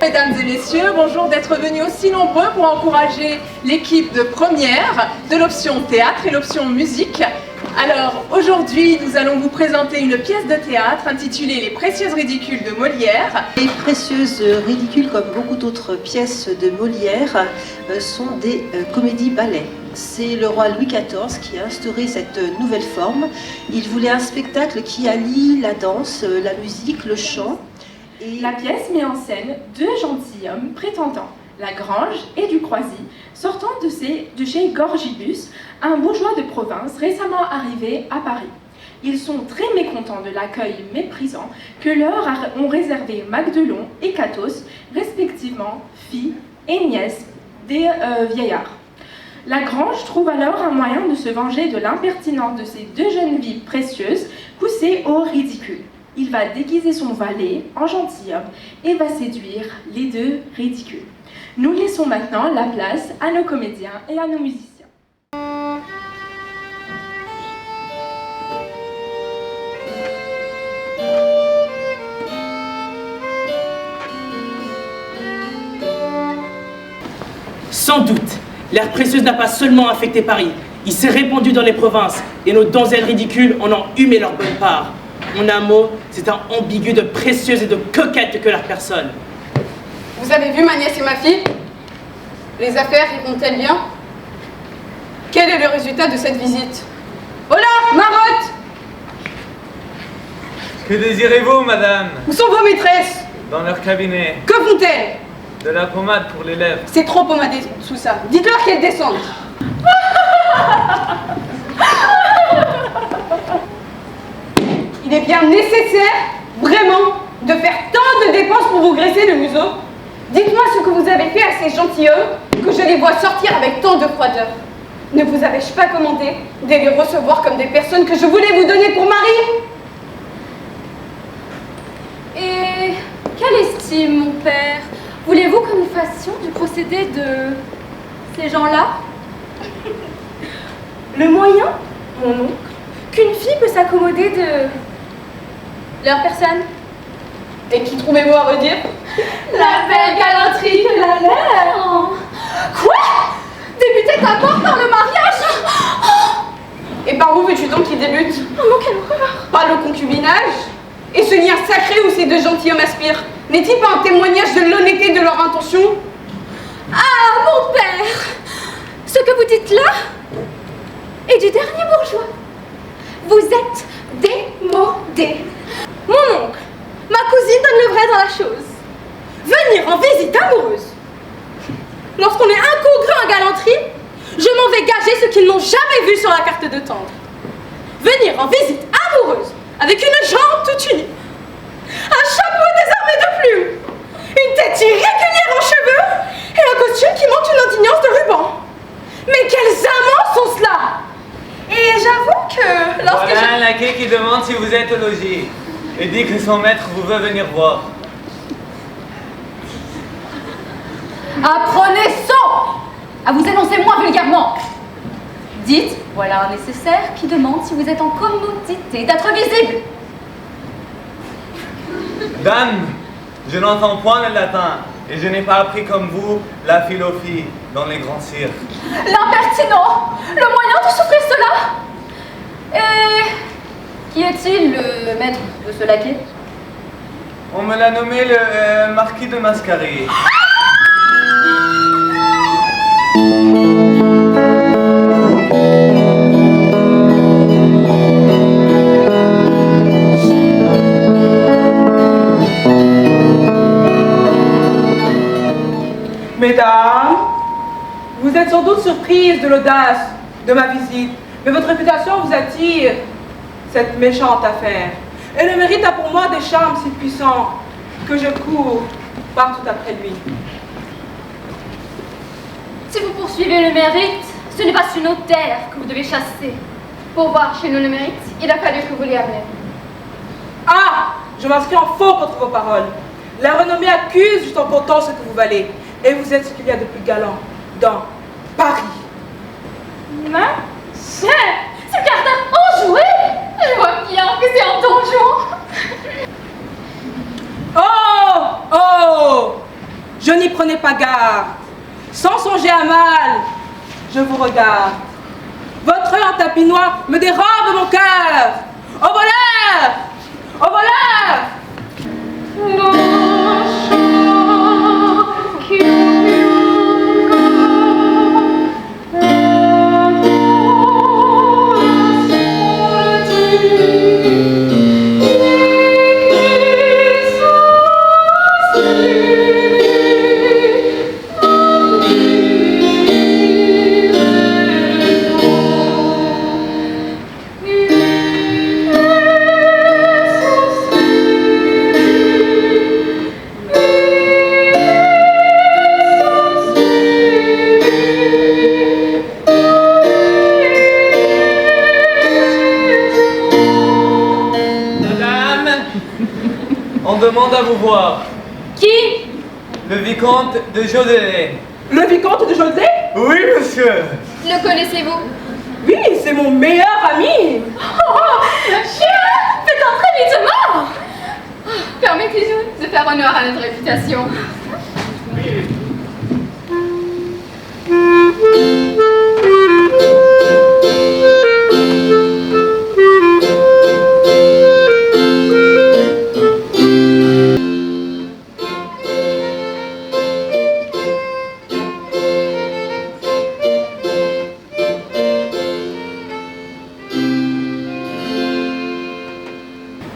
Mesdames et messieurs, bonjour d'être venus aussi nombreux pour encourager l'équipe de première de l'option théâtre et l'option musique. Alors aujourd'hui, nous allons vous présenter une pièce de théâtre intitulée Les Précieuses Ridicules de Molière. Les Précieuses Ridicules, comme beaucoup d'autres pièces de Molière, sont des comédies-ballets. C'est le roi Louis XIV qui a instauré cette nouvelle forme. Il voulait un spectacle qui allie la danse, la musique, le chant. Et la pièce met en scène deux gentilshommes prétendants, Lagrange et du Croisy, sortant de chez Gorgibus, un bourgeois de province récemment arrivé à Paris. Ils sont très mécontents de l'accueil méprisant que leur ont réservé Magdelon et Cathos, respectivement fille et nièce des vieillards. Lagrange trouve alors un moyen de se venger de l'impertinence de ces deux jeunes vies précieuses poussées au ridicule. Il va déguiser son valet en gentilhomme et va séduire les deux ridicules. Nous laissons maintenant la place à nos comédiens et à nos musiciens. Sans doute, l'air précieuse n'a pas seulement affecté Paris, il s'est répandu dans les provinces et nos donzelles ridicules en ont humé leur bonne part. En un mot, c'est un ambigu de précieuses et de coquettes que leur personne. Vous avez vu ma nièce et ma fille? Les affaires iront-elles bien? Quel est le résultat de cette visite? Oh là, Marotte! Que désirez-vous, madame? Où sont vos maîtresses? Dans leur cabinet. Que font-elles? De la pommade pour les lèvres. C'est trop pommadé sous ça. Dites-leur qu'elles descendent. Il est bien nécessaire, vraiment, de faire tant de dépenses pour vous graisser le museau. Dites-moi ce que vous avez fait à ces gentilshommes, que je les vois sortir avec tant de froideur. Ne vous avais-je pas commandé de les recevoir comme des personnes que je voulais vous donner pour mari? Et quelle estime, mon père, voulez-vous que nous fassions du procédé de ces gens-là? Le moyen, mon oncle, qu'une fille peut s'accommoder de leur personne. Et qui trouvez-vous à redire? La belle galanterie que la leur. Quoi? Débuter d'abord par le mariage? Et par où veux-tu donc qu'il débute? Oh non, quelle horreur! Par le concubinage? Et ce lien sacré où ces deux gentilshommes aspirent, n'est-il pas un témoignage de l'honnêteté de leur intention? Ah, mon père! Ce que vous dites là est du dernier bourgeois. Vous êtes démodé. Mon oncle, ma cousine donne le vrai dans la chose. Venir en visite amoureuse. Lorsqu'on est incongru en galanterie, je m'en vais gager ce qu'ils n'ont jamais vu sur la carte de tendre. Venir en visite amoureuse avec une jambe toute unie, un chapeau désarmé de plumes, une tête irrégulière en cheveux et un costume qui montre une indignance de ruban. Mais quels amants sont cela? Et j'avoue que lorsque voilà un laquais qui demande si vous êtes au logis et dit que son maître vous veut venir voir. Apprenez son à vous énoncer moins vulgairement. Dites, voilà un nécessaire qui demande si vous êtes en commodité d'être visible. Dame, je n'entends point le latin et je n'ai pas appris comme vous la philosophie dans les grands cirques. L'impertinent, le moyen de souffrir cela. Et qui est-il, le maître de ce laquais? On me l'a nommé le marquis de Mascarille. Mesdames, vous êtes sans doute surprises de l'audace de ma visite, mais votre réputation vous attire cette méchante affaire. Et le mérite a pour moi des charmes si puissants que je cours partout après lui. Si vous poursuivez le mérite, ce n'est pas une notaire que vous devez chasser. Pour voir chez nous le mérite, il a fallu que vous l'y amenez. Ah! Je m'inscris en faux contre vos paroles. La renommée accuse juste en comptant ce que vous valez. Et vous êtes ce qu'il y a de plus galant dans Paris. Ma chère, ce caractère enjoué! Je vois bien que c'est un donjon. Oh! Oh! Je n'y prenais pas garde. Sans songer à mal, je vous regarde. Votre œil en tapis noir me dérobe mon cœur. Au voleur! Au voleur! On demande à vous voir. Qui? Le vicomte de Jodelet. Le vicomte de José? Oui, monsieur. Le connaissez-vous? Oui, c'est mon meilleur ami. Oh, chien! Faites entrer vite mort! Permettez-nous de faire honneur à notre réputation.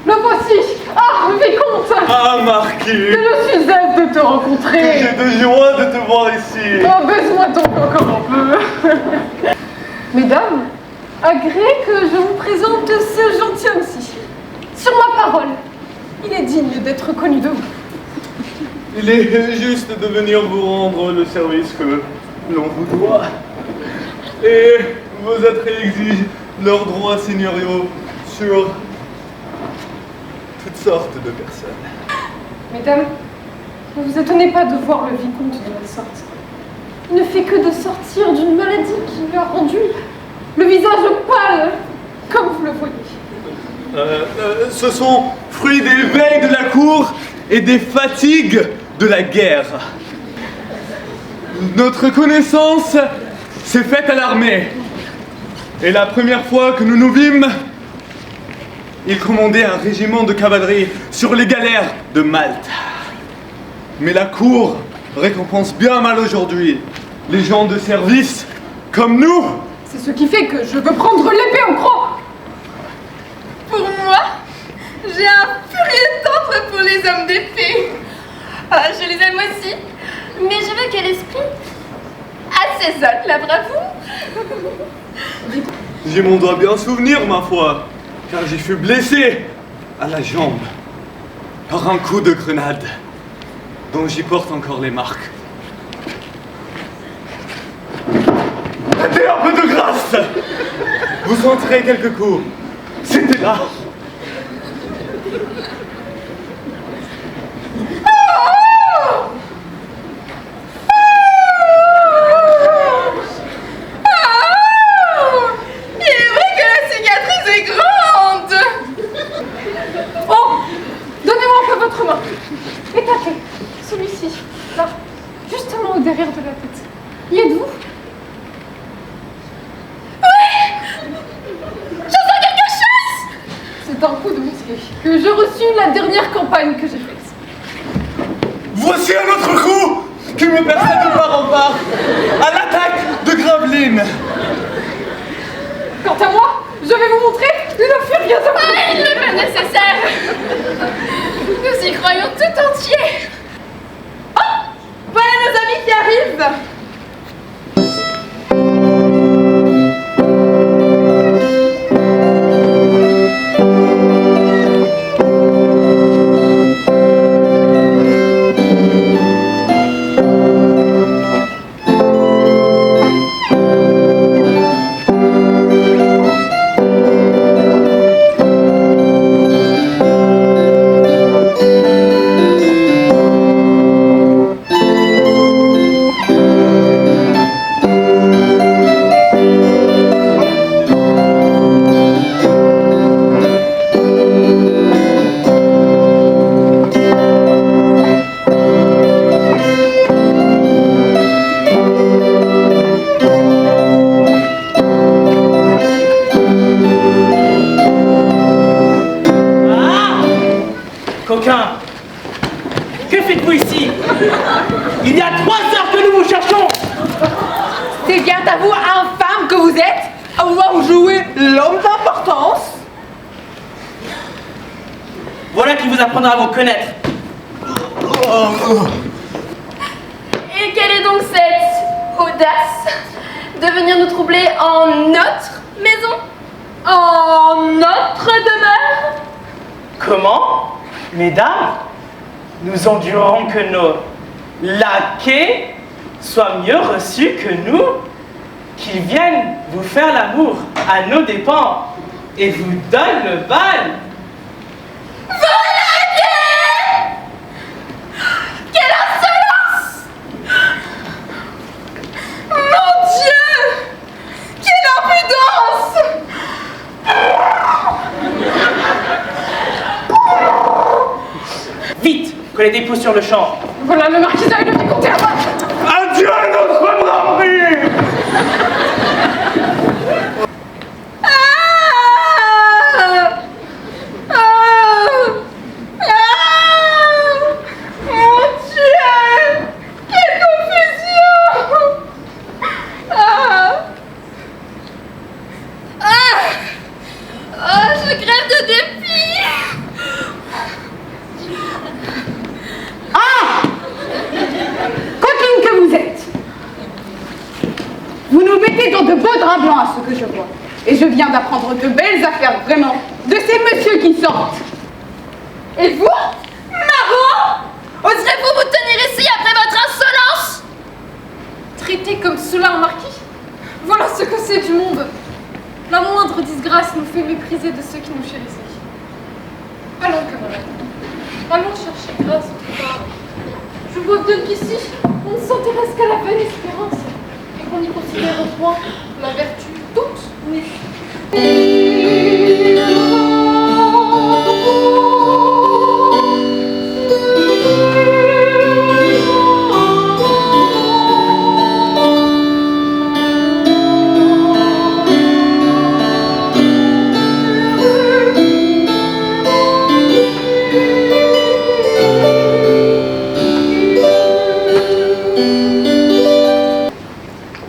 Le voici. Ah, vicomte! Ah, marquis. Que je suis aise de te rencontrer. J'ai de joie de te voir ici. Oh, baise-moi donc encore un peu. Mesdames, agréez que je vous présente ce gentilhomme-ci. Sur ma parole, il est digne d'être connu de vous. Il est juste de venir vous rendre le service que l'on vous doit. Et vos attraits exigent leurs droits seigneuriaux sur toutes sortes de personnes. Mesdames, ne vous étonnez pas de voir le vicomte de la sorte. Il ne fait que de sortir d'une maladie qui lui a rendu le visage pâle, comme vous le voyez. Ce sont fruits des veilles de la cour et des fatigues de la guerre. Notre connaissance s'est faite à l'armée. Et la première fois que nous nous vîmes, il commandait un régiment de cavalerie sur les galères de Malte. Mais la cour récompense bien mal aujourd'hui les gens de service comme nous. C'est ce qui fait que je veux prendre l'épée au croc. Pour moi, j'ai un furieux tendre pour les hommes d'épée. Ah, je les aime aussi, mais je veux que l'esprit assaisonne la bravoure. Je m'en dois bien souvenir, ma foi, car j'y fus blessé à la jambe par un coup de grenade dont j'y porte encore les marques. Mettez un peu de grâce. Vous sentirez quelques coups. C'était là. Il est vrai que la cicatrice est grande. Oh, donnez-moi un peu votre main. Et tapez celui-ci, là, justement au derrière de la tête. Y êtes-vous? C'est un coup de musquet que je reçus la dernière campagne que j'ai faite. Voici un autre coup qui me percède de part en part à l'attaque de Gravelines. Quant à moi, je vais vous montrer une furieuse Ah, il n'est pas nécessaire. Nous y croyons tout entier. Oh, voilà nos amis qui arrivent. Coquin, que faites-vous ici? Il y a 3 heures que nous vous cherchons. C'est bien à vous, infâme que vous êtes, avoir joué l'homme d'importance. Voilà qui vous apprendra à vous connaître. Et quelle est donc cette audace de venir nous troubler en notre maison? En notre demeure? Comment? Mesdames, nous endurerons que nos laquais soient mieux reçus que nous, qu'ils viennent vous faire l'amour à nos dépens et vous donnent le bal. Quelle insolence! Mon Dieu! Quelle impudence! Vite, collez des pouces sur le champ. Voilà le marquis et le vicomte à moi. Adieu notre braverie! Mon Dieu! Quelle confusion! Je crève de dépit! Coquine que vous êtes, vous nous mettez dans de beaux draps blancs à ce que je vois. Et je viens d'apprendre de belles affaires, vraiment, de ces messieurs qui sortent. Et vous, Marot, oserez-vous vous tenir ici après votre insolence? Traité comme cela un marquis? Voilà ce que c'est du monde. La moindre disgrâce nous fait mépriser de ceux qui nous chérissent. Allons, camarades. Allons chercher grâce autre part. Je vois bien qu'ici, on ne s'intéresse qu'à la vaine espérance et qu'on n'y considère point la vertu toute nue.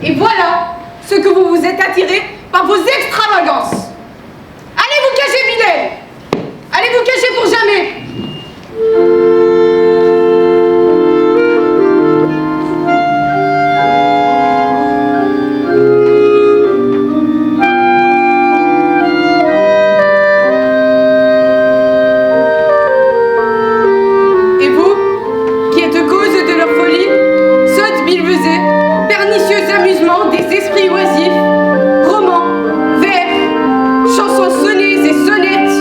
Et voilà ce que vous vous êtes attiré par vos extravagances. Allez vous cacher, Videl. Allez vous cacher pour jamais. Et vous, qui êtes cause de leur folie, sottes billevesées, pernicieux amusements des esprits oisifs, romans, vers, chansons sonnées et sonnettes,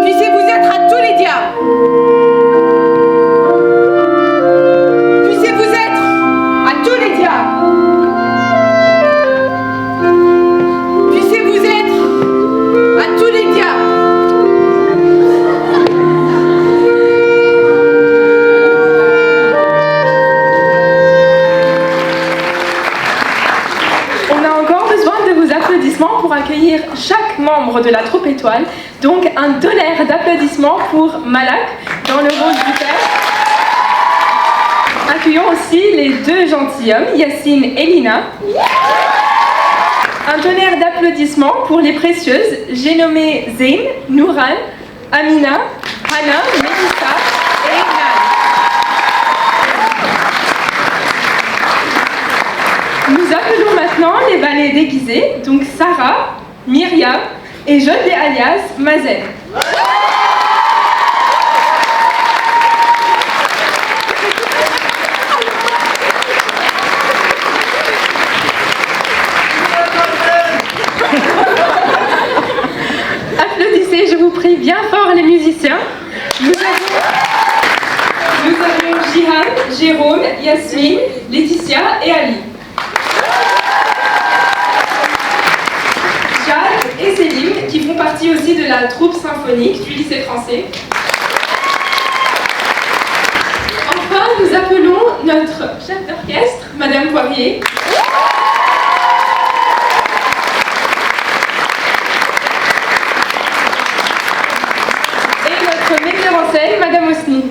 puissiez-vous être à tous les diables. Puissiez-vous être à tous les diables. Puissiez-vous être à tous les diables. On a encore besoin de vos applaudissements pour accueillir chaque membre de la troupe étoile. Donc un tonnerre d'applaudissements pour Malak dans le rôle du père. Accueillons aussi les 2 gentilshommes, Yacine et Lina. Un tonnerre d'applaudissements pour les précieuses, j'ai nommé Zayn, Nouran, Amina, Hana, Mélissa et Nan. Nous appelons maintenant les valets déguisés, donc Sarah, Myriam et Jodé alias Mazen. Applaudissez, je vous prie, bien fort les musiciens. Nous avons Jihan, Jérôme, Yasmine, Laetitia et Ali. Jade et Céline, qui font partie aussi de la troupe symphonique du lycée français. Enfin, nous appelons notre chef d'orchestre, Madame Poirier. Et en scène Madame Osny.